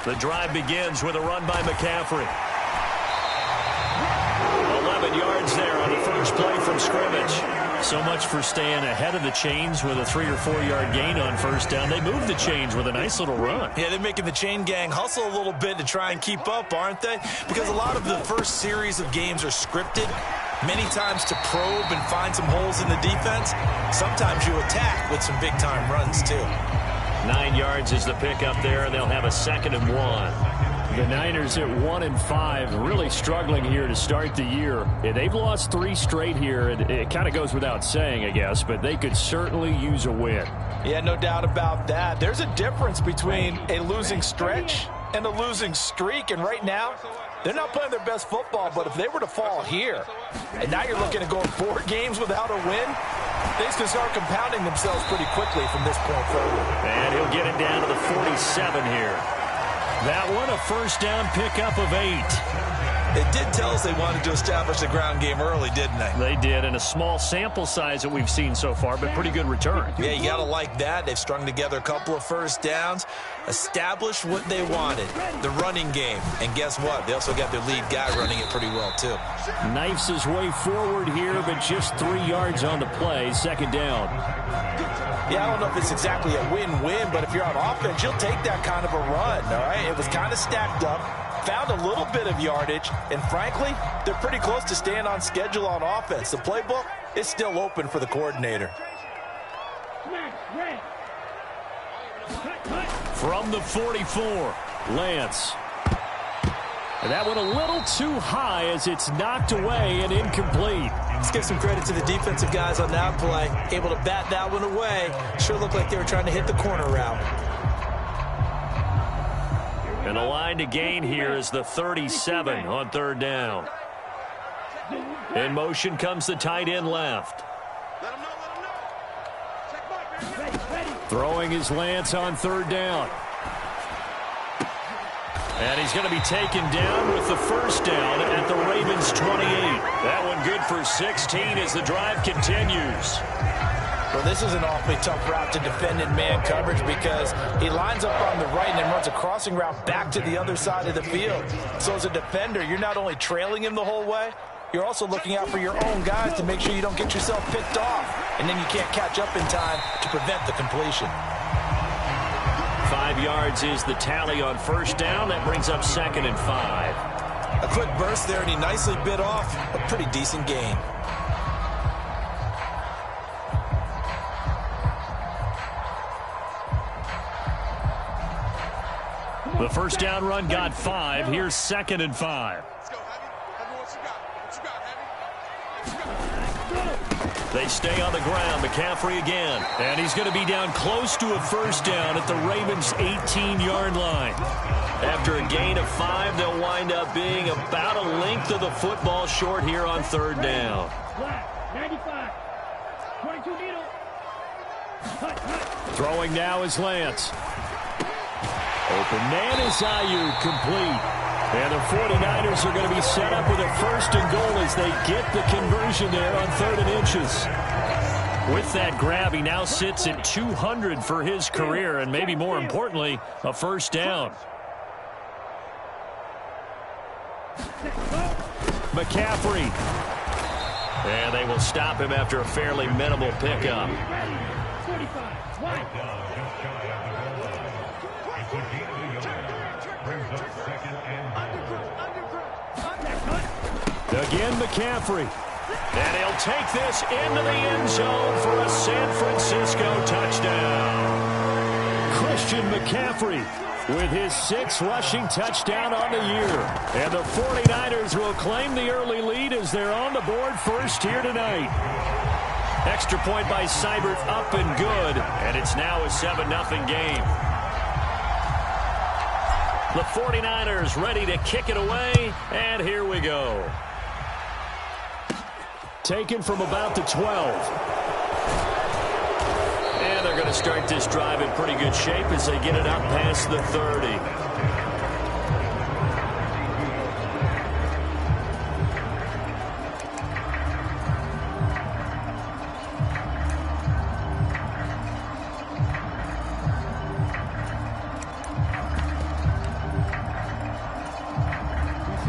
The drive begins with a run by McCaffrey. 11 yards there on the first play from scrimmage. So much for staying ahead of the chains with a 3 or 4 yard gain on first down. They moved the chains with a nice little run. Yeah, they're making the chain gang hustle a little bit to try and keep up, aren't they? Because a lot of the first series of games are scripted, many times to probe and find some holes in the defense. Sometimes you attack with some big-time runs, too. 9 yards is the pickup there, and they'll have a 2nd and 1. The Niners at 1-5, really struggling here to start the year. They've lost 3 straight here, and it kind of goes without saying, I guess, but they could certainly use a win. Yeah, no doubt about that. There's a difference between a losing stretch and a losing streak, and right now, they're not playing their best football, but if they were to fall here, and now you're looking at going 4 games without a win, things can start compounding themselves pretty quickly from this point forward. And he'll get it down to the 47 here. That one, a first down pickup of 8. It did tell us they wanted to establish the ground game early, didn't they? They did, and a small sample size that we've seen so far, but pretty good return. Yeah, you got to like that. They've strung together a couple of first downs, established what they wanted, the running game. And guess what? They also got their lead guy running it pretty well, too. Knifes his way forward here, but just 3 yards on the play, 2nd down. Yeah, I don't know if it's exactly a win-win, but if you're on offense, you'll take that kind of a run, all right? It was kind of stacked up, found a little bit of yardage, and frankly, they're pretty close to staying on schedule on offense. The playbook is still open for the coordinator. From the 44, Lance. And that one a little too high as it's knocked away and incomplete. Let's give some credit to the defensive guys on that play. Able to bat that one away. Sure looked like they were trying to hit the corner route. And the line to gain here is the 37 on 3rd down. In motion comes the tight end left. Throwing his Lance on 3rd down. And he's going to be taken down with the first down at the Ravens' 28. That one good for 16 as the drive continues. Well, this is an awfully tough route to defend in man coverage because he lines up on the right and then runs a crossing route back to the other side of the field. So as a defender, you're not only trailing him the whole way, you're also looking out for your own guys to make sure you don't get yourself picked off. And then you can't catch up in time to prevent the completion. 5 yards is the tally on first down. That brings up 2nd and 5. A quick burst there, and he nicely bit off a pretty decent gain. The first down run got 5. Here's 2nd and 5. They stay on the ground. McCaffrey again. And he's going to be down close to a first down at the Ravens' 18-yard line. After a gain of 5, they'll wind up being about a length of the football short here on 3rd down. Throwing now is Lance. Open man is Ayuk, complete. And the 49ers are going to be set up with a 1st and goal as they get the conversion there on 3rd and inches. With that grab, he now sits at 200 for his career, and maybe more importantly, a first down. McCaffrey. And they will stop him after a fairly minimal pickup. Again, McCaffrey. And he'll take this into the end zone for a San Francisco touchdown. Christian McCaffrey with his 6th rushing touchdown on the year. And the 49ers will claim the early lead as they're on the board first here tonight. Extra point by Seibert up and good. And it's now a 7-0 game. The 49ers ready to kick it away. And here we go. Taken from about the 12. And they're going to start this drive in pretty good shape as they get it up past the 30.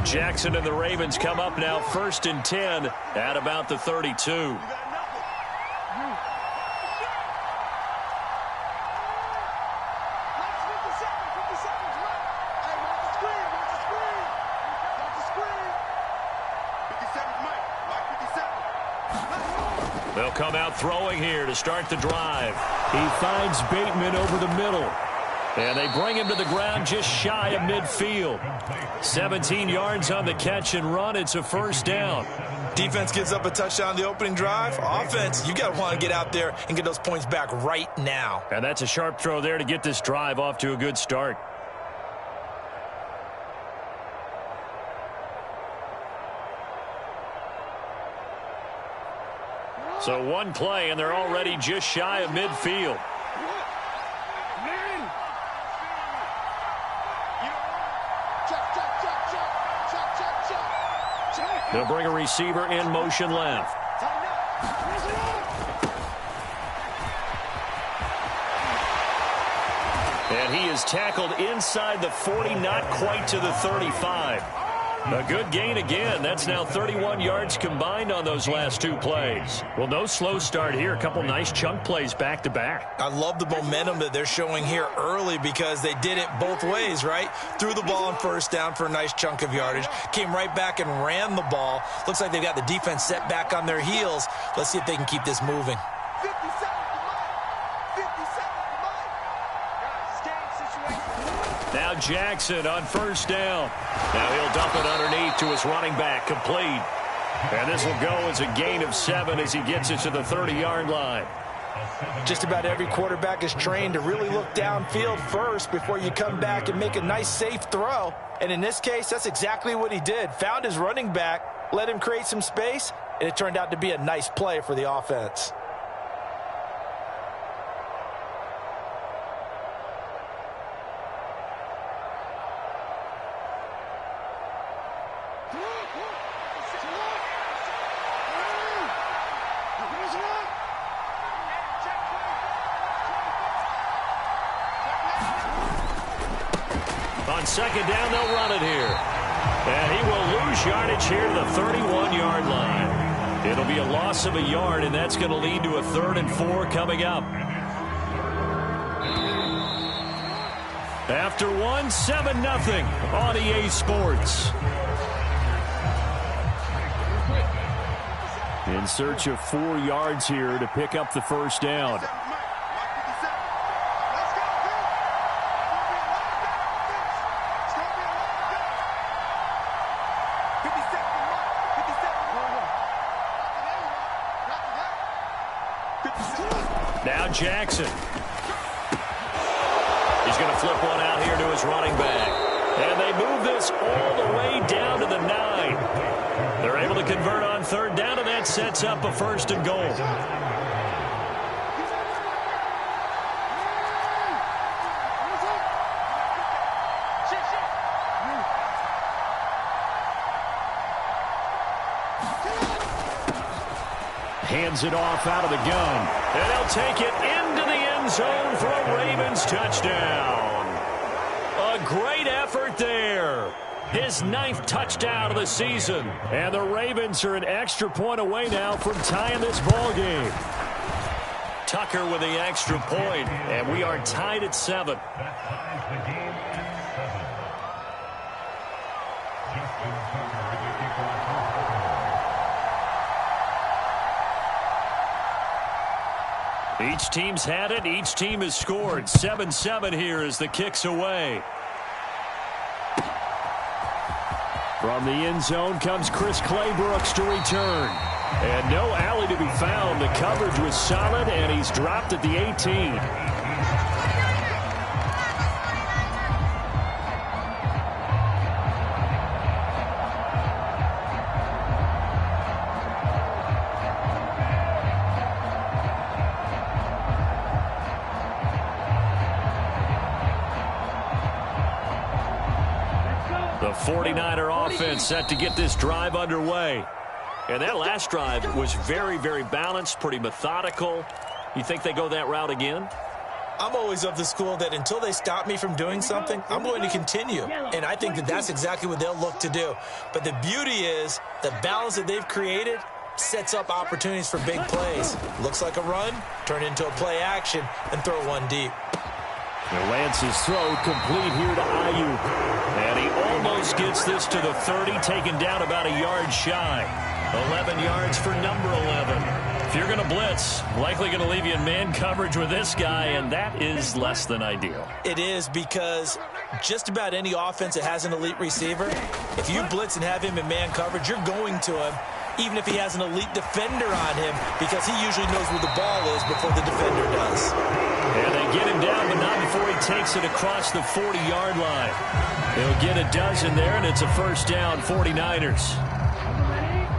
Jackson and the Ravens come up now 1st and 10 at about the 32. They'll come out throwing here to start the drive. He finds Bateman over the middle. And they bring him to the ground just shy of midfield. 17 yards on the catch and run. It's a 1st down. Defense gives up a touchdown on the opening drive. Offense, you got to want to get out there and get those points back right now. And that's a sharp throw there to get this drive off to a good start. So one play, and they're already just shy of midfield. They'll bring a receiver in motion left. And he is tackled inside the 40, not quite to the 35. A good gain again. That's now 31 yards combined on those last 2 plays. Well, no slow start here. A couple nice chunk plays back to back. I love the momentum that they're showing here early because they did it both ways, right? Threw the ball on 1st down for a nice chunk of yardage. Came right back and ran the ball. Looks like they've got the defense set back on their heels. Let's see if they can keep this moving. Now Jackson on 1st down. Now he'll dump it underneath to his running back, complete. And this will go as a gain of 7 as he gets it to the 30-yard line. Just about every quarterback is trained to really look downfield first before you come back and make a nice, safe throw. And in this case, that's exactly what he did. Found his running back, let him create some space, and it turned out to be a nice play for the offense. On 2nd down, they'll run it here. And he will lose yardage here to the 31-yard line. It'll be a loss of a yard, and that's going to lead to a 3rd and 4 coming up. After 7-0 on EA Sports. In search of 4 yards here to pick up the 1st down. Now Jackson. He's going to flip one out here to his running back. And they move this all the way down to the 9. They're able to convert on 3rd down, and that sets up a 1st and goal. Hands it off out of the gun. And they'll take it into the end zone for a Ravens touchdown. A great effort there. His 9th touchdown of the season. And the Ravens are an extra point away now from tying this ball game. Tucker with the extra point, and we are tied at 7. Each team's had it. Each team has scored. 7-7 here as the kick's away. From the end zone comes Chris Claybrooks to return. And no alley to be found. The coverage was solid, and he's dropped at the 18. The 49er offense set to get this drive underway. And that last drive was very, very balanced, pretty methodical. You think they go that route again? I'm always of the school that until they stop me from doing something, I'm going to continue. And I think that that's exactly what they'll look to do. But the beauty is the balance that they've created sets up opportunities for big plays. Looks like a run, turn into a play action, and throw one deep. Lance's throw complete here to Ayuk. And he almost gets this to the 30, taken down about a yard shy. 11 yards for number 11. If you're going to blitz, likely going to leave you in man coverage with this guy, and that is less than ideal. It is, because just about any offense that has an elite receiver, if you blitz and have him in man coverage, you're going to him, even if he has an elite defender on him, because he usually knows where the ball is before the defender does. And they get him down, but not before he takes it across the 40-yard line. He'll get a dozen there, and it's a first down, 49ers.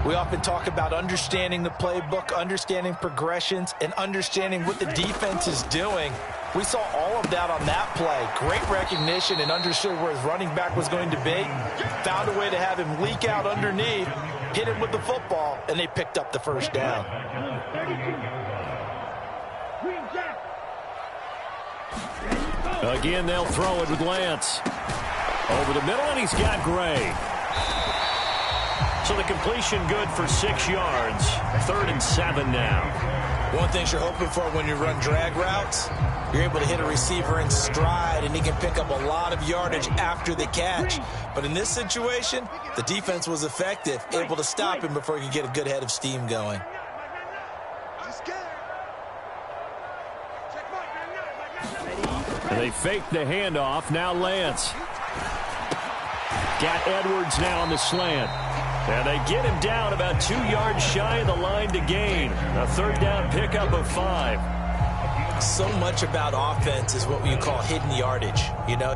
We often talk about understanding the playbook, understanding progressions, and understanding what the defense is doing. We saw all of that on that play. Great recognition and understood where his running back was going to be. Found a way to have him leak out underneath, hit him with the football, and they picked up the first down. Again, they'll throw it with Lance. Over the middle, and he's got Gray. So the completion good for 6 yards. 3rd and 7 now. One thing you're hoping for when you run drag routes, you're able to hit a receiver in stride, and he can pick up a lot of yardage after the catch. But in this situation, the defense was effective, able to stop him before he could get a good head of steam going. They fake the handoff. Now Lance. Got Edwards now on the slant. And they get him down about 2 yards shy of the line to gain. A 3rd down pickup of 5. So much about offense is what you call hidden yardage, you know.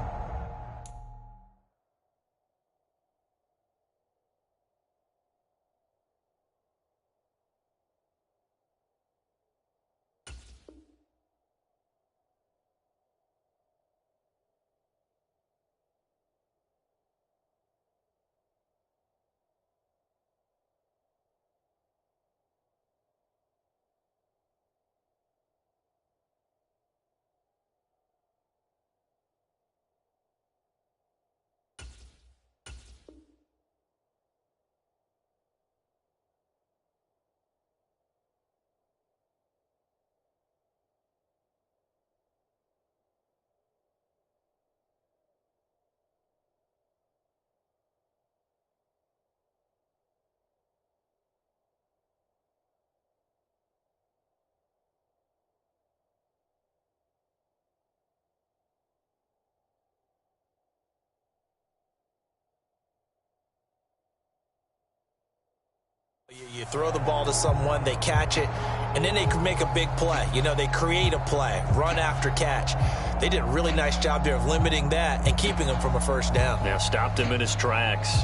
You throw the ball to someone, they catch it, and then they can make a big play. You know, they create a play, run after catch. They did a really nice job there of limiting that and keeping him from a first down. Now stopped him in his tracks.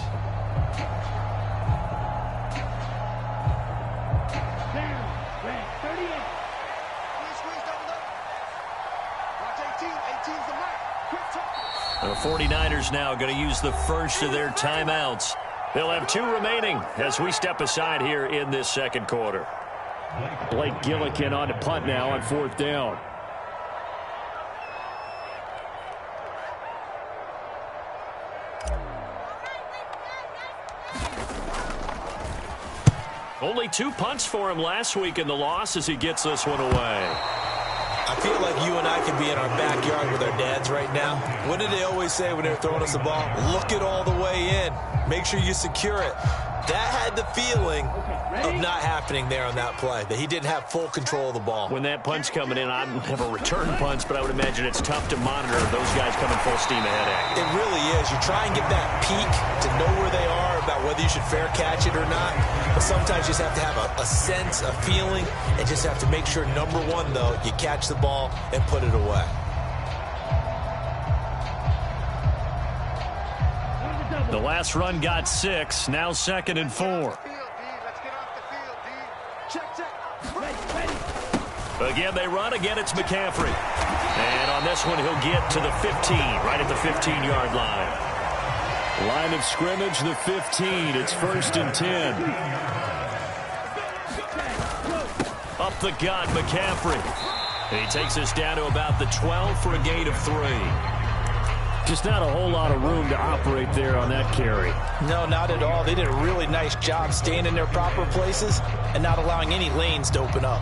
The 49ers now going to use the first of their timeouts. They'll have 2 remaining as we step aside here in this second quarter. Blake Gillikin on the punt now on 4th down. Only 2 punts for him last week in the loss as he gets this one away. I feel like you and I could be in our backyard with our dads right now. What did they always say when they were throwing us the ball? Look it all the way in. Make sure you secure it. That had the feeling of not happening there on that play, that he didn't have full control of the ball. When that punch coming in, I never return punts, but I would imagine it's tough to monitor those guys coming full steam ahead at you. It really is. You try and get that peek to know where they are, about whether you should fair catch it or not. But sometimes you just have to have a sense, a feeling, and just have to make sure, number one, though, you catch the ball and put it away. The last run got 6, now 2nd and 4. Again, they run. Again, it's McCaffrey. And on this one, he'll get to the 15, right at the 15-yard line. Line of scrimmage, the 15. It's 1st and 10. Up the gut, McCaffrey. And he takes us down to about the 12 for a gain of 3. Just not a whole lot of room to operate there on that carry. No, not at all. They did a really nice job staying in their proper places and not allowing any lanes to open up.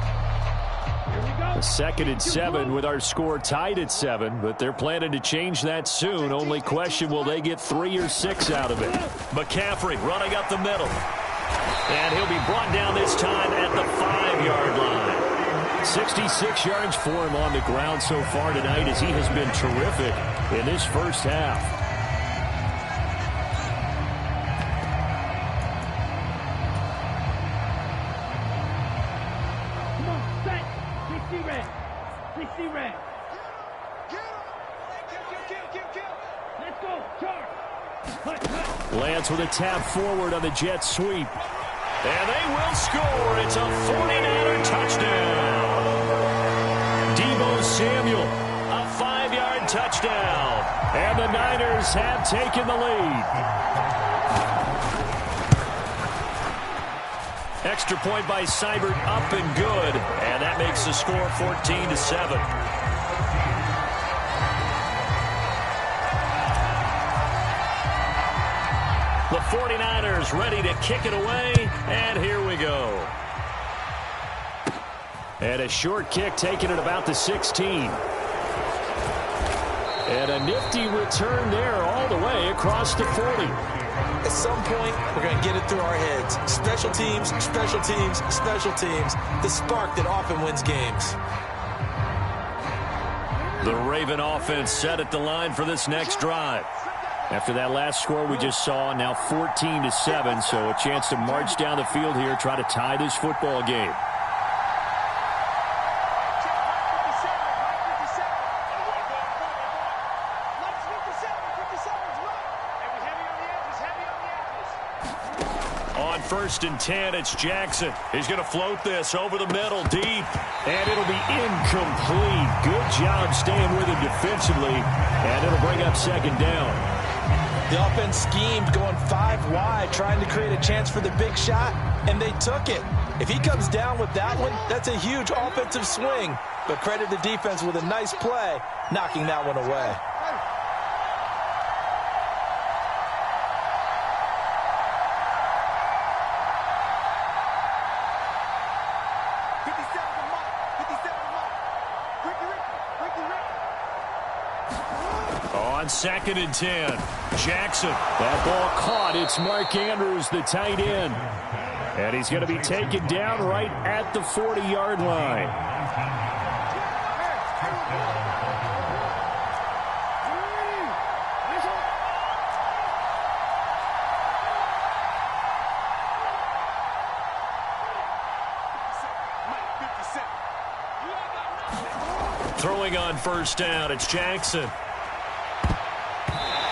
A 2nd and 7 with our score tied at 7, but they're planning to change that soon. Only question, will they get 3 or 6 out of it? McCaffrey running up the middle. And he'll be brought down this time at the 5-yard line. 66 yards for him on the ground so far tonight as he has been terrific in this first half. Come on, set. 60 red. 60 red. Let's go. Charge. Lance with a tap forward on the jet sweep. And they will score. It's a 49er touchdown. Deebo Samuel, a 5-yard touchdown. And the Niners have taken the lead. Extra point by Seibert, up and good. And that makes the score 14-7. The 49ers ready to kick it away, and here we go. And a short kick taken at about the 16. And a nifty return there all the way across the 40. At some point, we're going to get it through our heads. Special teams, special teams, special teams. The spark that often wins games. The Raven offense set at the line for this next drive. After that last score we just saw, now 14-7, so a chance to march down the field here, try to tie this football game. On 1st and 10, it's Jackson. He's going to float this over the middle, deep. And it'll be incomplete. Good job staying with him defensively, and it'll bring up 2nd down. The offense schemed going 5 wide, trying to create a chance for the big shot, and they took it. If he comes down with that one, that's a huge offensive swing. But credit the defense with a nice play, knocking that one away. On 2nd and 10, Jackson. That ball caught. It's Mark Andrews, the tight end. And he's going to be taken down right at the 40-yard line. Throwing on 1st down, it's Jackson.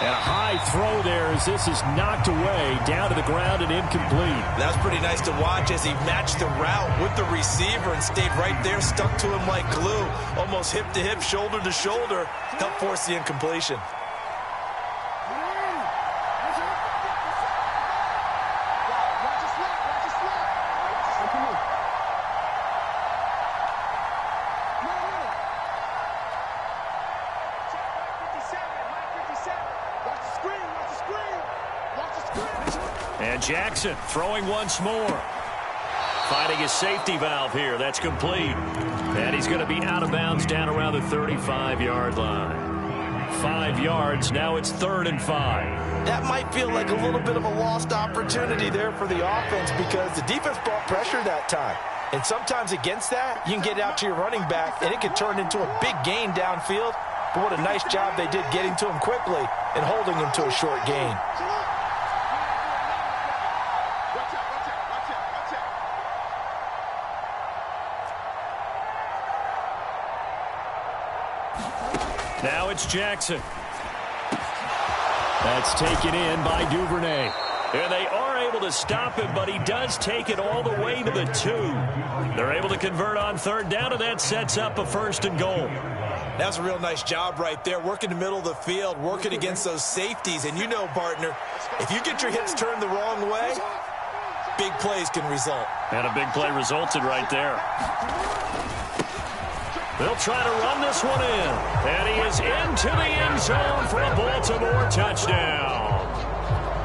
And a high throw there as this is knocked away, down to the ground and incomplete. That was pretty nice to watch as he matched the route with the receiver and stayed right there, stuck to him like glue, almost hip to hip, shoulder to shoulder, helped force the incompletion. And Jackson throwing once more. Finding his safety valve here. That's complete. And he's going to be out of bounds down around the 35-yard line. 5 yards. Now it's 3rd and 5. That might feel like a little bit of a lost opportunity there for the offense because the defense brought pressure that time. And sometimes against that, you can get out to your running back, and it can turn into a big gain downfield. But what a nice job they did getting to him quickly and holding him to a short gain. Now it's Jackson. That's taken in by Duvernay. And they are able to stop him, but he does take it all the way to the 2. They're able to convert on 3rd down, and that sets up a 1st and goal. That's a real nice job right there, working the middle of the field, working against those safeties. And you know, partner, if you get your hips turned the wrong way, big plays can result. And a big play resulted right there. They'll try to run this one in. And he is into the end zone for a Baltimore touchdown.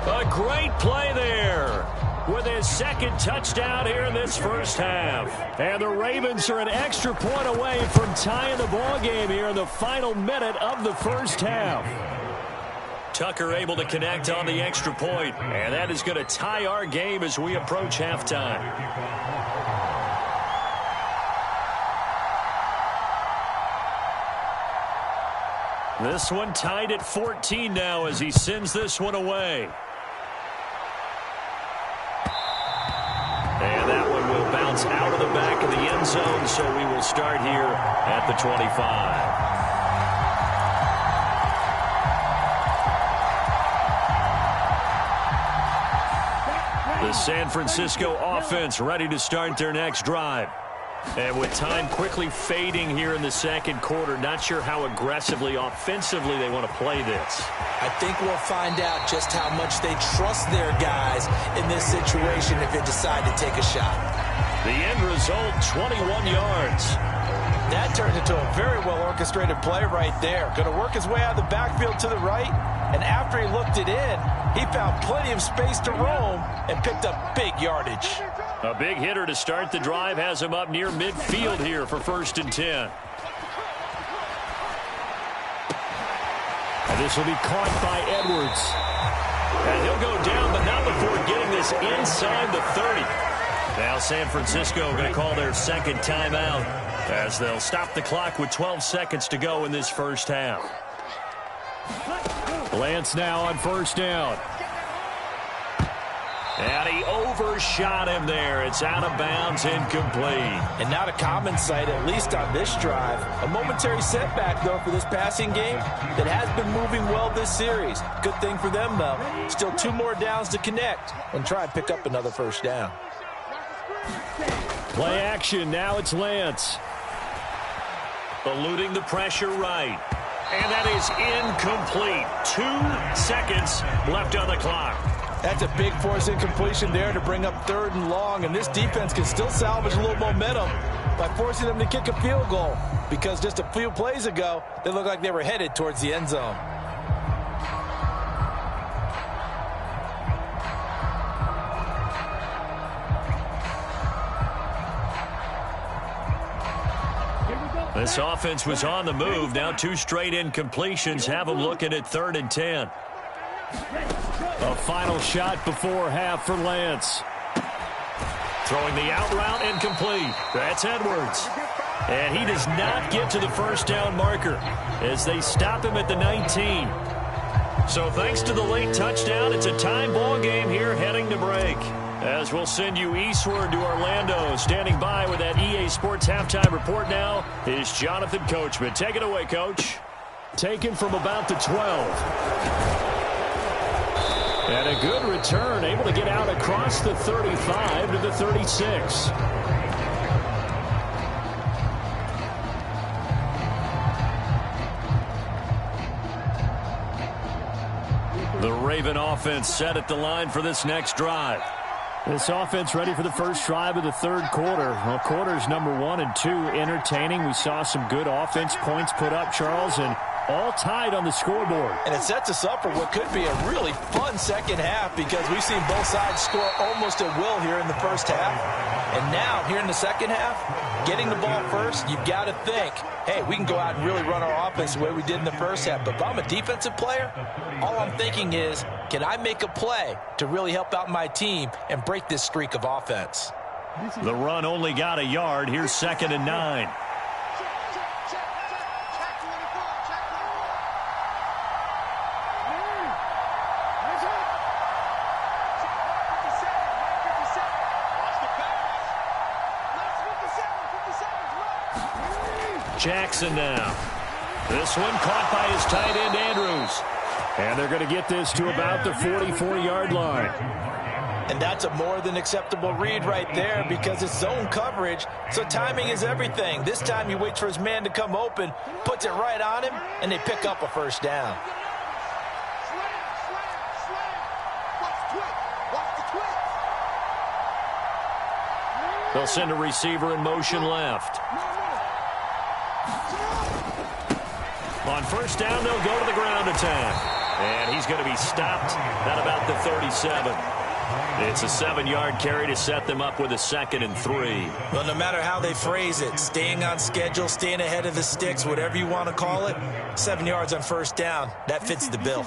A great play there with his second touchdown here in this first half. And the Ravens are an extra point away from tying the ball game here in the final minute of the first half. Tucker able to connect on the extra point, and that is going to tie our game as we approach halftime. This one tied at 14 now as he sends this one away. And that one will bounce out of the back of the end zone, so we will start here at the 25. The San Francisco offense ready to start their next drive. And with time quickly fading here in the second quarter, not sure how aggressively, offensively they want to play this. I think we'll find out just how much they trust their guys in this situation if they decide to take a shot. The end result, 21 yards. That turned into a very well-orchestrated play right there. Going to work his way out of the backfield to the right, and after he looked it in, he found plenty of space to roam and picked up big yardage. A big hitter to start the drive has him up near midfield here for 1st and 10. And this will be caught by Edwards. And he'll go down, but not before getting this inside the 30. Now San Francisco going to call their second timeout as they'll stop the clock with 12 seconds to go in this first half. Lance now on 1st down. And he overshot him there. It's out of bounds, incomplete. And not a common sight, at least on this drive. A momentary setback, though, for this passing game that has been moving well this series. Good thing for them, though. Still 2 more downs to connect and try and pick up another 1st down. Play action. Now it's Lance. Eluding the pressure right. And that is incomplete. 2 seconds left on the clock. That's a big force incompletion there to bring up 3rd and long, and this defense can still salvage a little momentum by forcing them to kick a field goal, because just a few plays ago, they looked like they were headed towards the end zone. This offense was on the move. Now 2 straight incompletions have them looking at 3rd and 10. A final shot before half for Lance. Throwing the out route incomplete. That's Edwards. And he does not get to the 1st down marker as they stop him at the 19. So thanks to the late touchdown, it's a time ball game here heading to break. As we'll send you eastward to Orlando. Standing by with that EA Sports halftime report now is Jonathan Coachman. Take it away, Coach. Taken from about the 12. And a good return, able to get out across the 35 to the 36. The Raven offense set at the line for this next drive. This offense ready for the first drive of the 3rd quarter. Well, quarters number 1 and 2 entertaining. We saw some good offense points put up, Charles, and all tied on the scoreboard. And it sets us up for what could be a really fun second half, because we've seen both sides score almost at will here in the first half. And now, here in the second half, getting the ball first, you've got to think, hey, we can go out and really run our offense the way we did in the first half. But if I'm a defensive player, all I'm thinking is, can I make a play to really help out my team and break this streak of offense? The run only got a yard. Here's 2nd and 9. Jackson now. This one caught by his tight end, Andrews. And they're going to get this to about the 44-yard line. And that's a more than acceptable read right there, because it's zone coverage, so timing is everything. This time he waits for his man to come open, puts it right on him, and they pick up a 1st down. They'll send a receiver in motion left. On first down, they'll go to the ground attack. And he's going to be stopped at about the 37. It's a 7-yard carry to set them up with a 2nd and 3. Well, no matter how they phrase it, staying on schedule, staying ahead of the sticks, whatever you want to call it, 7 yards on first down, that fits the bill.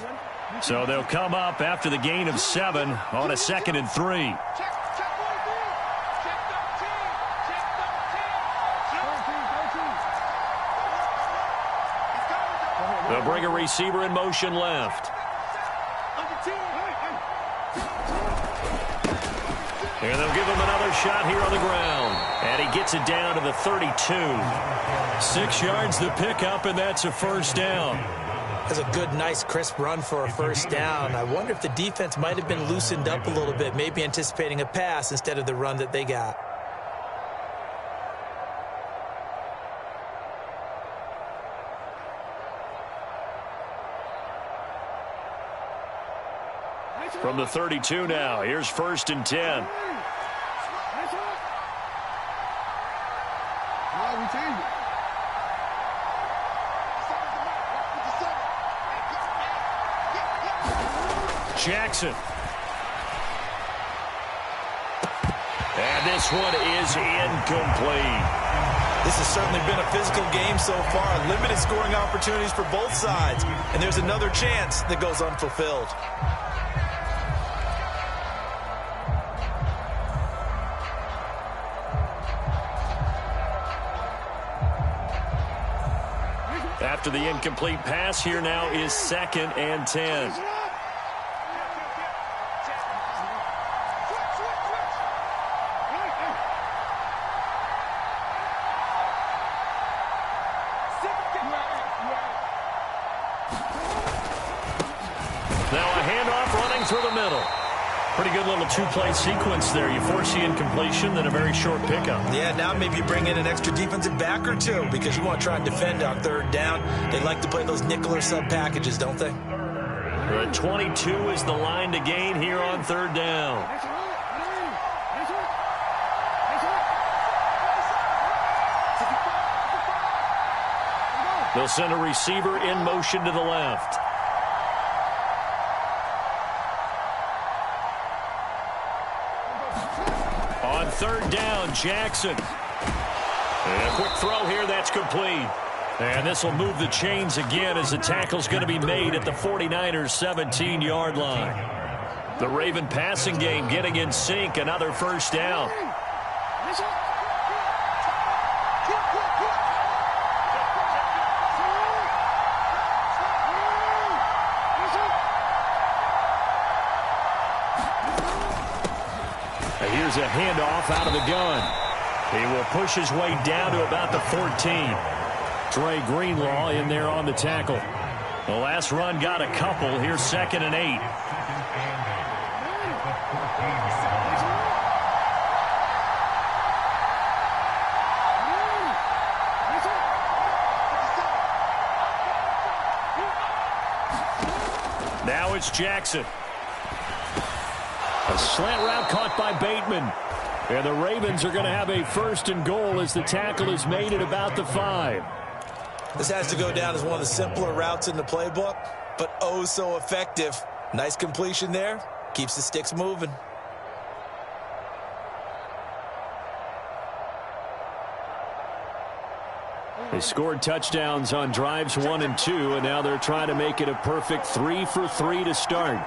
So they'll come up after the gain of 7 on a 2nd and 3. They'll bring a receiver in motion left. And they'll give him another shot here on the ground. And he gets it down to the 32. 6 yards the pickup, and that's a first down. That's a good, nice, crisp run for a first down. I wonder if the defense might have been loosened up a little bit, maybe anticipating a pass instead of the run that they got. From the 32 now, here's 1st and 10. Jackson. And this one is incomplete. This has certainly been a physical game so far. Limited scoring opportunities for both sides. And there's another chance that goes unfulfilled. After the incomplete pass, here now is 2nd and 10. Now a handoff running through the middle. Pretty good little 2-play sequence there. You force the incompletion, then a very short pickup. Yeah, now maybe you bring in an extra defensive back or two because you want to try and defend on 3rd down. They like to play those nickel or sub packages, don't they? 22 is the line to gain here on 3rd down. They'll send a receiver in motion to the left. On 3rd down, Jackson. And a quick throw here, that's complete. And this will move the chains again as the tackle's going to be made at the 49ers' 17-yard line. The Raven passing game getting in sync, another first down. Here's a handoff out of the gun. He will push his way down to about the 14. Trey Greenlaw in there on the tackle. The last run got a couple. Here's 2nd and 8. Now it's Jackson. A slant route caught by Bateman. And the Ravens are going to have a 1st and goal as the tackle is made at about the 5. This has to go down as one of the simpler routes in the playbook, but oh so effective. Nice completion there. Keeps the sticks moving. They scored touchdowns on drives 1 and 2, and now they're trying to make it a perfect 3 for 3 to start.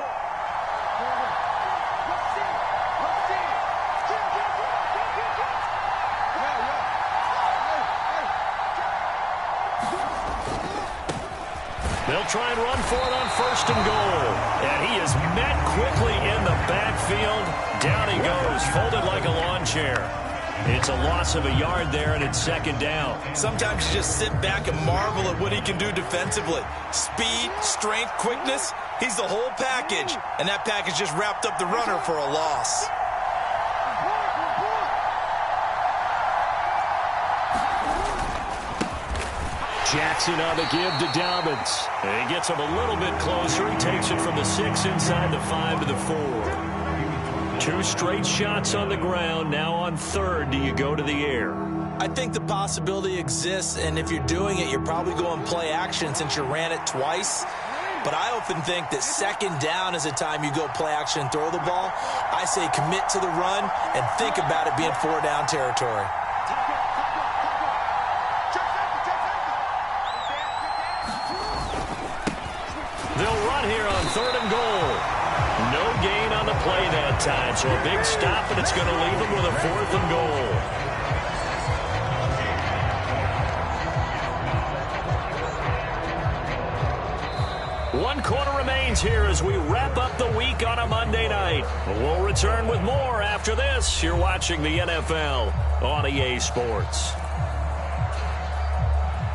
They'll try and run for it on 1st and goal. And he is met quickly in the backfield. Down he goes, folded like a lawn chair. It's a loss of a yard there, and it's 2nd down. Sometimes you just sit back and marvel at what he can do defensively. Speed, strength, quickness, he's the whole package. And that package just wrapped up the runner for a loss. Jackson on the give to Dobbins. And he gets him a little bit closer. He takes it from the 6 inside the 5 to the 4. 2 straight shots on the ground. Now on third, do you go to the air? I think the possibility exists, and if you're doing it, you're probably going play action since you ran it twice. But I often think that second down is a time you go play action and throw the ball. I say commit to the run and think about it being 4-down territory. They'll run here on third and goal. No gain on the play that time, so a big stop, and it's going to leave them with a 4th and goal. One quarter remains here as we wrap up the week on a Monday night. We'll return with more after this. You're watching the NFL on EA Sports.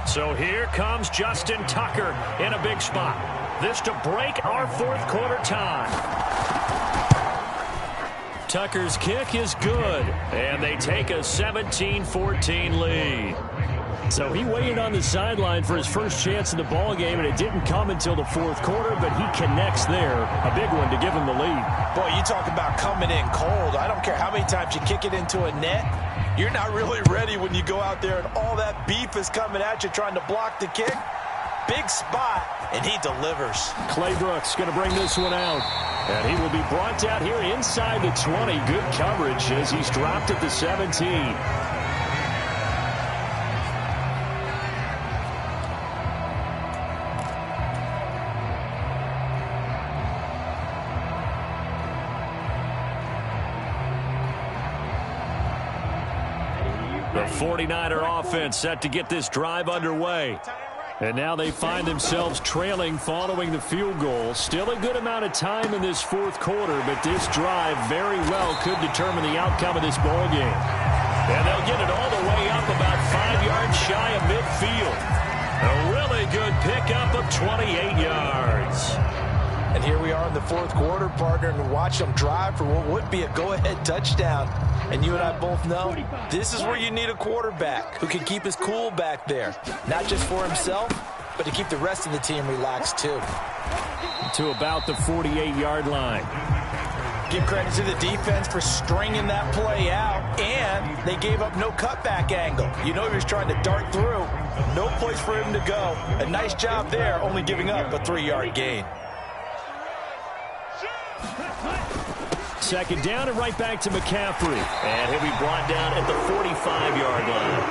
So here comes Justin Tucker in a big spot. This to break our 4th quarter time. Tucker's kick is good, and they take a 17-14 lead. So he waited on the sideline for his first chance in the ball game, and it didn't come until the 4th quarter, but he connects there. A big one to give him the lead. Boy, you talk about coming in cold. I don't care how many times you kick it into a net. You're not really ready when you go out there and all that beef is coming at you trying to block the kick. Big spot, and he delivers. Clay Brooks going to bring this one out. And he will be brought down here inside the 20. Good coverage as he's dropped at the 17. The 49er offense set to get this drive underway. And now they find themselves trailing following the field goal. Still a good amount of time in this 4th quarter, but this drive very well could determine the outcome of this ball game. And they'll get it all the way up about 5 yards shy of midfield. A really good pickup of 28 yards. And here we are in the 4th quarter, partner, and watch them drive for what would be a go-ahead touchdown. And you and I both know this is where you need a quarterback who can keep his cool back there. Not just for himself, but to keep the rest of the team relaxed too. To about the 48-yard line. Give credit to the defense for stringing that play out, and they gave up no cutback angle. You know he was trying to dart through. No place for him to go. A nice job there, only giving up a 3-yard gain. Second down and right back to McCaffrey. And he'll be brought down at the 45-yard line.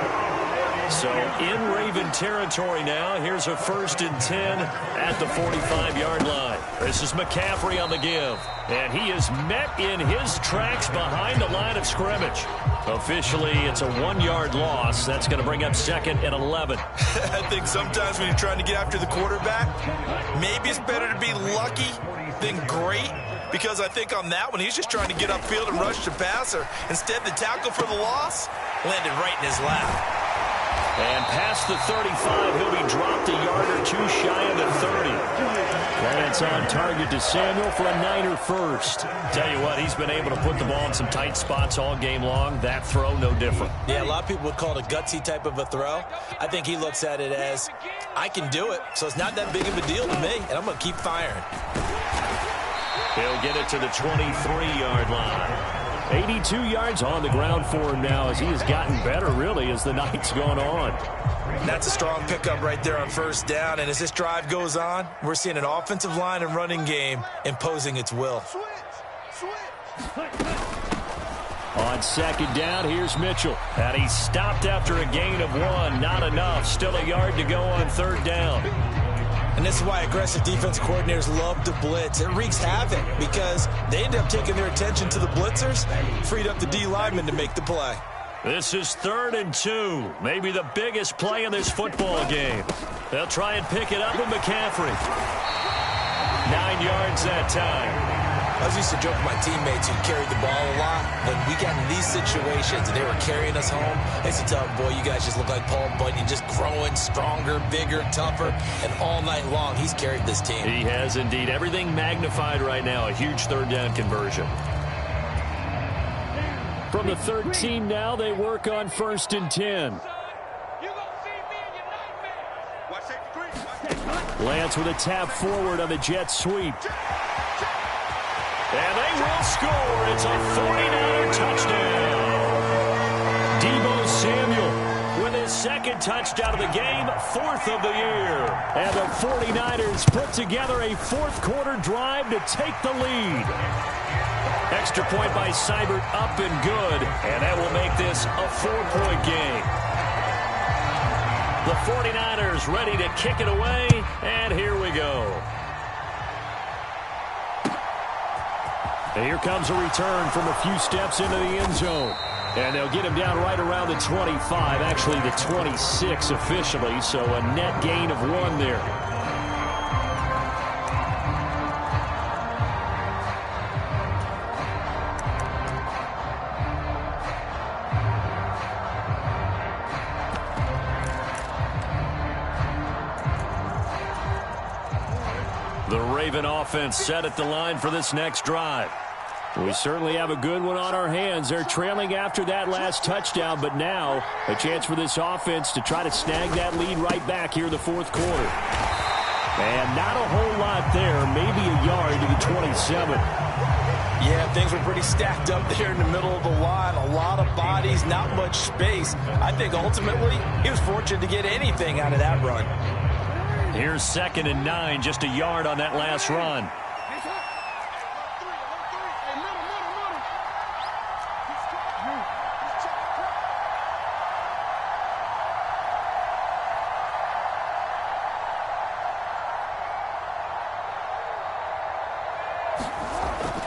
So in Raven territory now. Here's a 1st and 10 at the 45-yard line. This is McCaffrey on the give. And he is met in his tracks behind the line of scrimmage. Officially, it's a 1-yard loss. That's going to bring up 2nd and 11. I think sometimes when you're trying to get after the quarterback, maybe it's better to be lucky than great. Because I think on that one, he's just trying to get upfield and rush the passer. Instead, the tackle for the loss landed right in his lap. And past the 35, he'll be dropped a yard or 2 shy of the 30. Lance on target to Samuel for a Niner first. Tell you what, he's been able to put the ball in some tight spots all game long. That throw, no different. Yeah, a lot of people would call it a gutsy type of a throw. I think he looks at it as, I can do it, so it's not that big of a deal to me, and I'm going to keep firing. He'll get it to the 23-yard line. 82 yards on the ground for him now as he has gotten better, really, as the night's gone on. That's a strong pickup right there on 1st down, and as this drive goes on, we're seeing an offensive line and running game imposing its will. On 2nd down, here's Mitchell. And he stopped after a gain of 1. Not enough. Still a yard to go on 3rd down. And this is why aggressive defense coordinators love to blitz. It wreaks havoc because they end up taking their attention to the blitzers, freed up the D lineman to make the play. This is 3rd and 2. Maybe the biggest play in this football game. They'll try and pick it up with McCaffrey. 9 yards that time. I used to joke with my teammates who carried the ball a lot. When we got in these situations and they were carrying us home, I used to tell them, boy, you guys just look like Paul Bunyan, just growing stronger, bigger, tougher. And all night long, he's carried this team. He has indeed. Everything magnified right now. A huge 3rd down conversion. From the 13 now, they work on 1st and 10. Lance with a tap forward on the jet sweep. And they will score. It's a 49er touchdown. Deebo Samuel with his second touchdown of the game, 4th of the year. And the 49ers put together a fourth-quarter drive to take the lead. Extra point by Seibert, up and good. And that will make this a 4-point game. The 49ers ready to kick it away, and here we go. And here comes a return from a few steps into the end zone. And they'll get him down right around the 25, actually the 26 officially, so a net gain of 1 there. The Raven offense set at the line for this next drive. We certainly have a good one on our hands. They're trailing after that last touchdown, but now a chance for this offense to try to snag that lead right back here in the fourth quarter. And not a whole lot there, maybe a yard to the 27. Yeah, things were pretty stacked up there in the middle of the line. A lot of bodies, not much space. I think ultimately he was fortunate to get anything out of that run. Here's 2nd and 9, just a yard on that last run.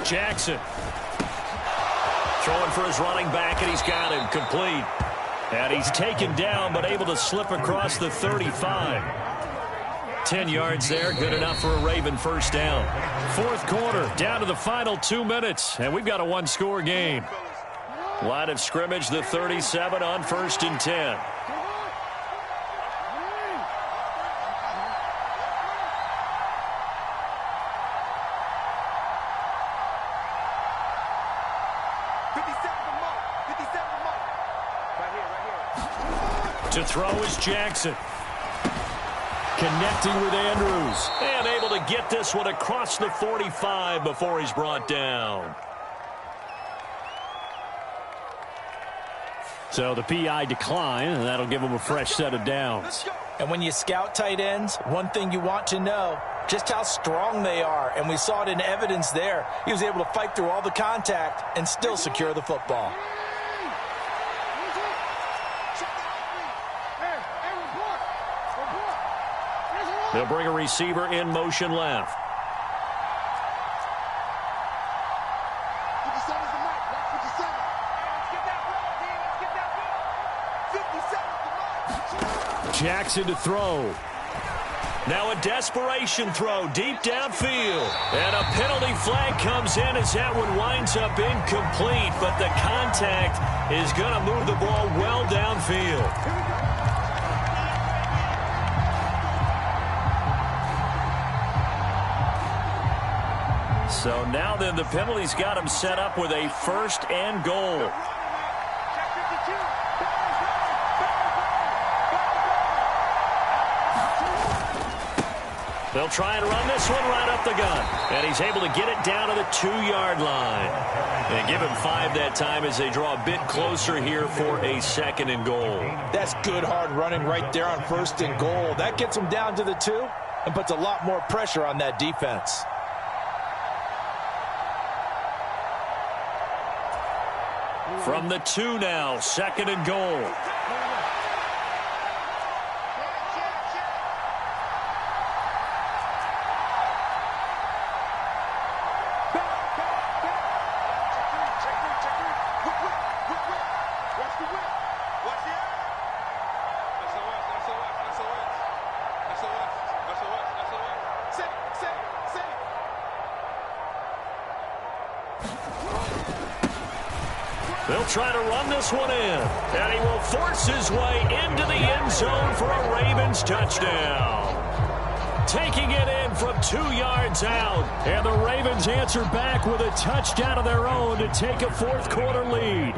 Jackson throwing for his running back, and he's got him complete. And he's taken down, but able to slip across the 35. 10 yards there, good enough for a Raven first down. Fourth quarter, down to the final 2 minutes, and we've got a one-score game. Line of scrimmage, the 37 on 1st and 10. To throw is Jackson. Connecting with Andrews. And able to get this one across the 45 before he's brought down. So the PI decline, and that'll give him a fresh set of downs. And when you scout tight ends, one thing you want to know, just how strong they are. And we saw it in evidence there. He was able to fight through all the contact and still secure the football. They'll bring a receiver in motion left. Jackson to throw. Now a desperation throw deep downfield. And a penalty flag comes in as that one winds up incomplete. But the contact is going to move the ball well downfield. So now then the penalty's got him set up with a 1st and goal. They'll try and run this one right up the gut. And he's able to get it down to the 2-yard line. And give him 5 that time as they draw a bit closer here for a 2nd and goal. That's good hard running right there on 1st and goal. That gets him down to the 2 and puts a lot more pressure on that defense. From the 2 now, 2nd and goal. They'll try to run this one in, and he will force his way into the end zone for a Ravens touchdown. Taking it in from 2 yards out, and the Ravens answer back with a touchdown of their own to take a fourth quarter lead.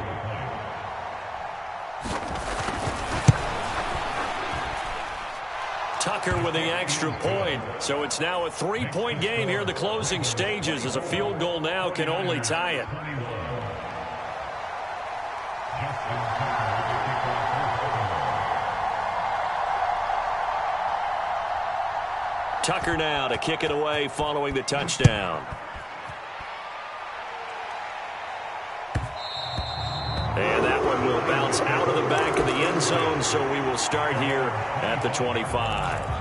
Tucker with the extra point. So it's now a 3-point game here in the closing stages, as a field goal now can only tie it. Tucker now to kick it away following the touchdown. And that one will bounce out of the back of the end zone, so we will start here at the 25.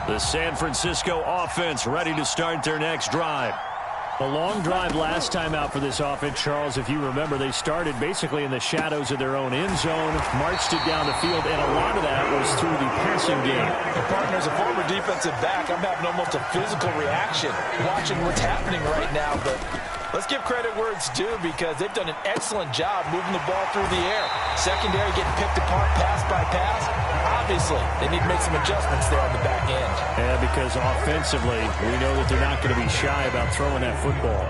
The San Francisco offense ready to start their next drive. A long drive last time out for this offense, Charles. If you remember, they started basically in the shadows of their own end zone, marched it down the field, and a lot of that was through the passing game. And partner, as a former defensive back, I'm having almost a physical reaction watching what's happening right now. But let's give credit where it's due, because they've done an excellent job moving the ball through the air. Secondary getting picked apart pass by pass. Obviously, they need to make some adjustments there on the back end. Yeah, because offensively, we know that they're not going to be shy about throwing that football.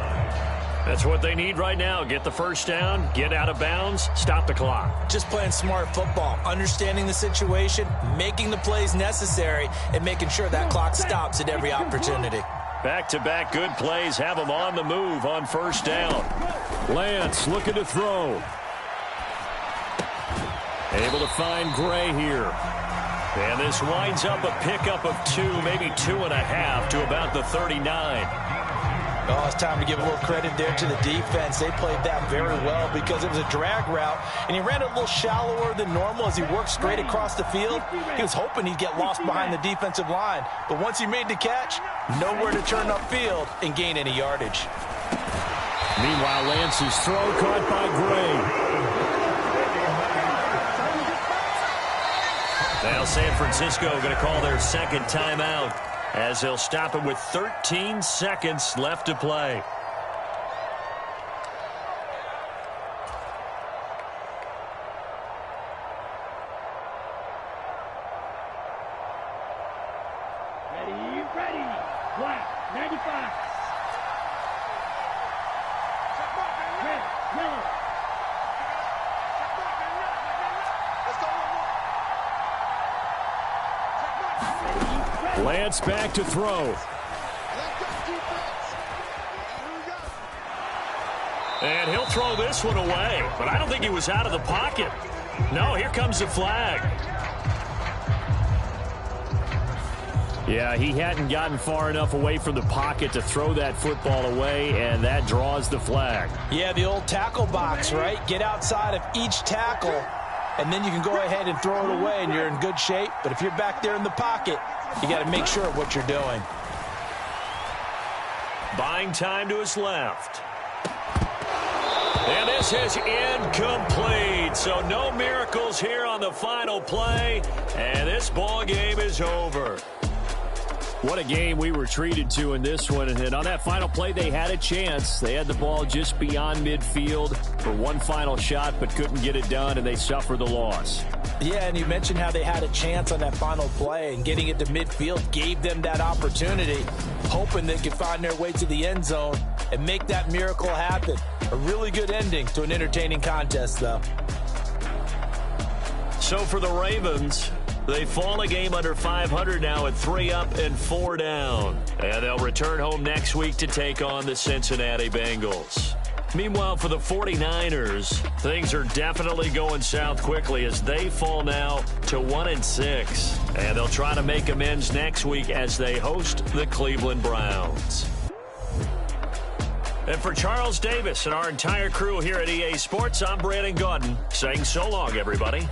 That's what they need right now. Get the first down, get out of bounds, stop the clock. Just playing smart football, understanding the situation, making the plays necessary, and making sure that clock stops at every opportunity. Back-to-back good plays have them on the move on first down. Lance looking to throw. Able to find Gray here. And this winds up a pickup of 2, maybe 2.5 to about the 39. Oh, it's time to give a little credit there to the defense. They played that very well, because it was a drag route, and he ran a little shallower than normal as he worked straight across the field. He was hoping he'd get lost behind the defensive line, but once he made the catch, nowhere to turn upfield and gain any yardage. Meanwhile, Lance's throw caught by Gray. Now San Francisco going to call their second timeout, as they'll stop it with 13 seconds left to play. Ready. Black, 95. Red, yellow. Lance back to throw. And he'll throw this one away, but I don't think he was out of the pocket. No, here comes the flag. Yeah, he hadn't gotten far enough away from the pocket to throw that football away, and that draws the flag. Yeah, the old tackle box, right? Get outside of each tackle, and then you can go ahead and throw it away, and you're in good shape. But if you're back there in the pocket, you got to make sure of what you're doing. Buying time to his left. And this is incomplete. So no miracles here on the final play, and this ball game is over. What a game we were treated to in this one. And on that final play, they had a chance. They had the ball just beyond midfield for one final shot, but couldn't get it done, and they suffered the loss. Yeah, and you mentioned how they had a chance on that final play, and getting it to midfield gave them that opportunity, hoping they could find their way to the end zone and make that miracle happen. A really good ending to an entertaining contest, though. So for the Ravens, they fall a game under 500 now at 3 up and 4 down. And they'll return home next week to take on the Cincinnati Bengals. Meanwhile, for the 49ers, things are definitely going south quickly as they fall now to 1-6. And they'll try to make amends next week as they host the Cleveland Browns. And for Charles Davis and our entire crew here at EA Sports, I'm Brandon Gaudin saying so long, everybody.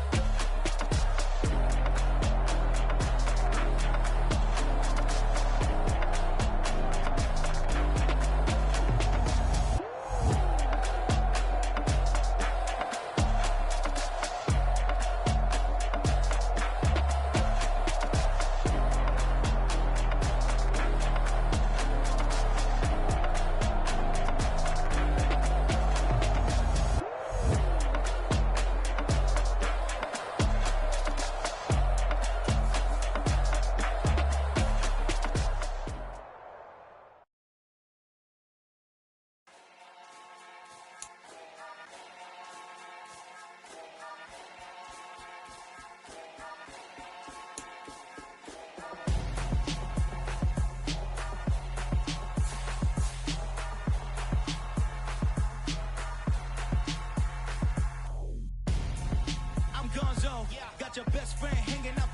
got your best friend hanging out